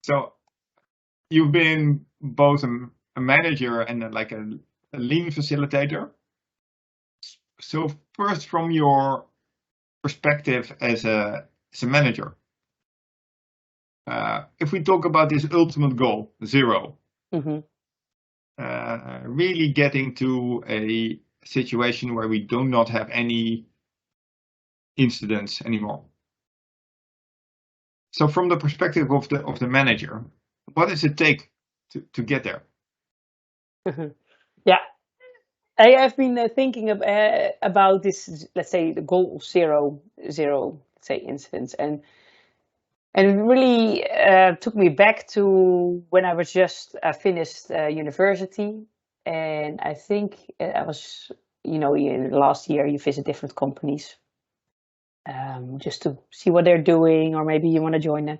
So you've been both a manager and a lean facilitator. So first, from your perspective as a manager, if we talk about this ultimate goal, 0, really getting to a situation where we do not have any incidents anymore. So from the perspective of the manager, what does it take to get there? Yeah, I've been thinking about this. Let's say the goal of zero, let's say, incidents, and it really took me back to when I was just finished university, and I think I was, in last year you visit different companies just to see what they're doing, or maybe you want to join them.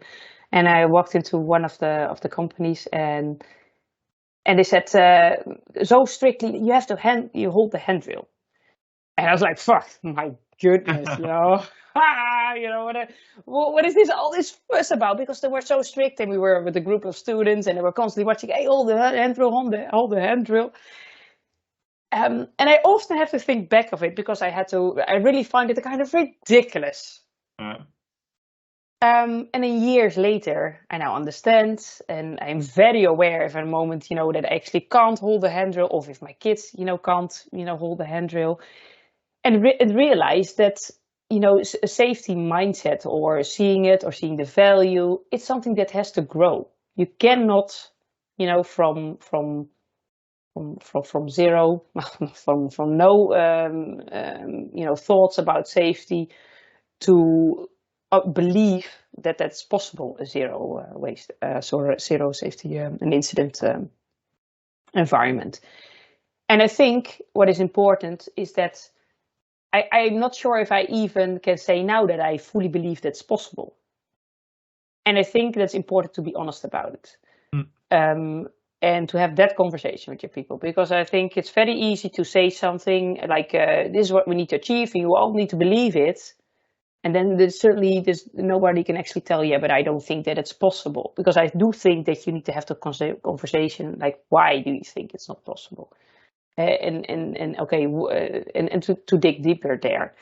And I walked into one of the companies, and they said so strictly, you have to you hold the handrail. And I was like, fuck, my goodness, what is this all this fuss about? Because they were so strict, and we were with a group of students, and they were constantly watching, hey, hold the handrail, hold the handrail. And I often have to think back of it, because I really find it kind of ridiculous. And then years later, I now understand, and I'm very aware of a moment, that I actually can't hold the handrail, or if my kids, can't, hold the handrail. And realize that, a safety mindset, or seeing the value, it's something that has to grow. You cannot, from zero, from no, thoughts about safety, to believe that that's possible, a zero waste, zero safety, an incident environment. And I think what is important is that I'm not sure if I even can say now that I fully believe that's possible. And I think that's important to be honest about it. And to have that conversation with your people, because I think it's very easy to say something like, this is what we need to achieve, and you all need to believe it. And then there's nobody can actually tell you, but I don't think that it's possible. Because I do think that you need to have the conversation, like, why do you think it's not possible? And to dig deeper there.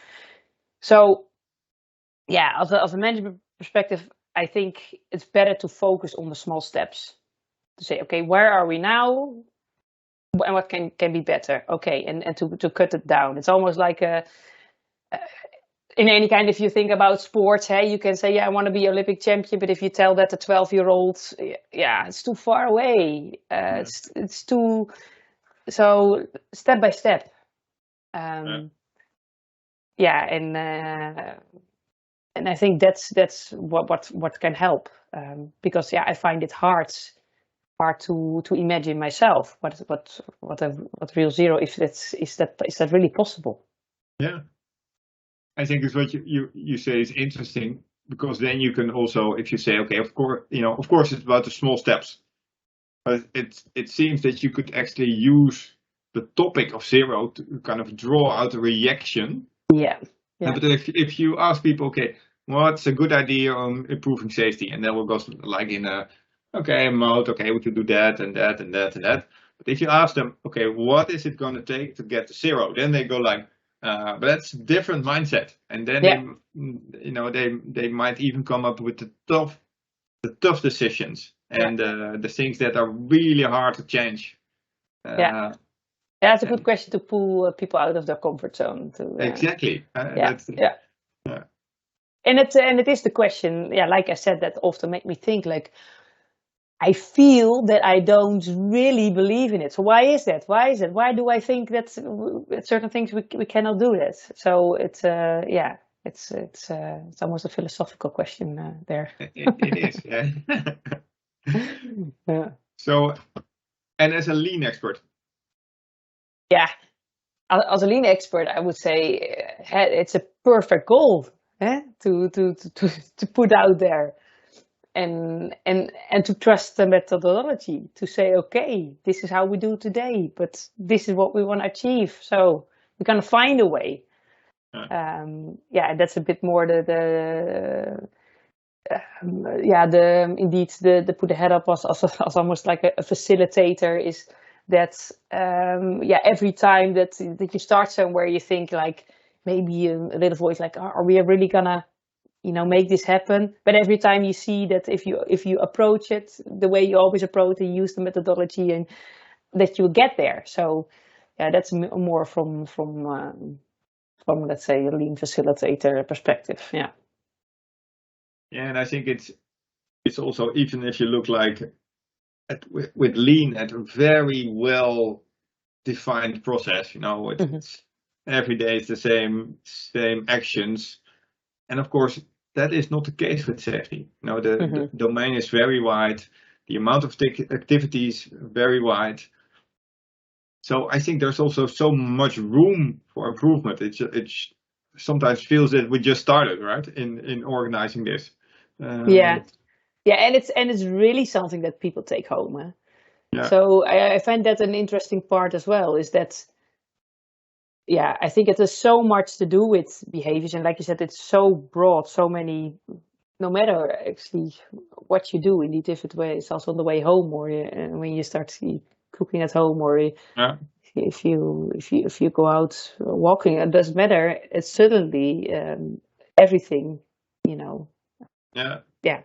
So, yeah, as a management perspective, I think it's better to focus on the small steps. To say, okay, where are we now, and what can be better? Okay, and to cut it down. It's almost like in any kind, if you think about sports, hey, you can say, yeah, I want to be Olympic champion, but if you tell that to 12-year-old, yeah, it's too far away. It's too. So step by step, and I think that's what can help, because I find it hard to imagine myself what real zero, if is that really possible. Yeah, I think it's what you say is interesting, because then you can also, if you say, okay, of course it's about the small steps, but it seems that you could actually use the topic of zero to kind of draw out a reaction. Yeah. But if you ask people, okay, what's a good idea on improving safety, and then we'll go like in a mode, okay, we can do that and that and that and that. But if you ask them, okay, what is it going to take to get to zero? Then they go like, but that's a different mindset. And then they might even come up with the tough decisions, and the things that are really hard to change. That's a good question to pull people out of their comfort zone. Exactly. And it is the question, like I said, that often make me think, like, I feel that I don't really believe in it. So why is that? Why do I think that certain things we cannot do this? So it's it's almost a philosophical question there. It is, yeah. So, and as a lean expert. Yeah, as a lean expert, I would say it's a perfect goal to put out there, and to trust the methodology, to say, okay, this is how we do today, but this is what we want to achieve. So we're gonna find a way. And that's a bit more yeah, the put the head up as almost like a facilitator is that every time that you start somewhere you think like maybe a little voice like are we really gonna make this happen, but every time you see that if you approach it the way you always approach and use the methodology and that you'll get there. So yeah, that's more from let's say a lean facilitator perspective. Yeah. Yeah, and I think it's also, even if you look like with lean at a very well defined process, it's every day it's the same actions, and of course that is not the case with safety. The domain is very wide, the amount of activities very wide. So I think there's also so much room for improvement. It sometimes feels that we just started, right, in organizing this. Yeah, and it's really something that people take home. Huh? Yeah. So I find that an interesting part as well. Is that I think it has so much to do with behaviors, and like you said, it's so broad, so many. No matter actually what you do in the different ways, also on the way home or when you start cooking at home or if you go out walking, it doesn't matter. It's suddenly everything, Yeah.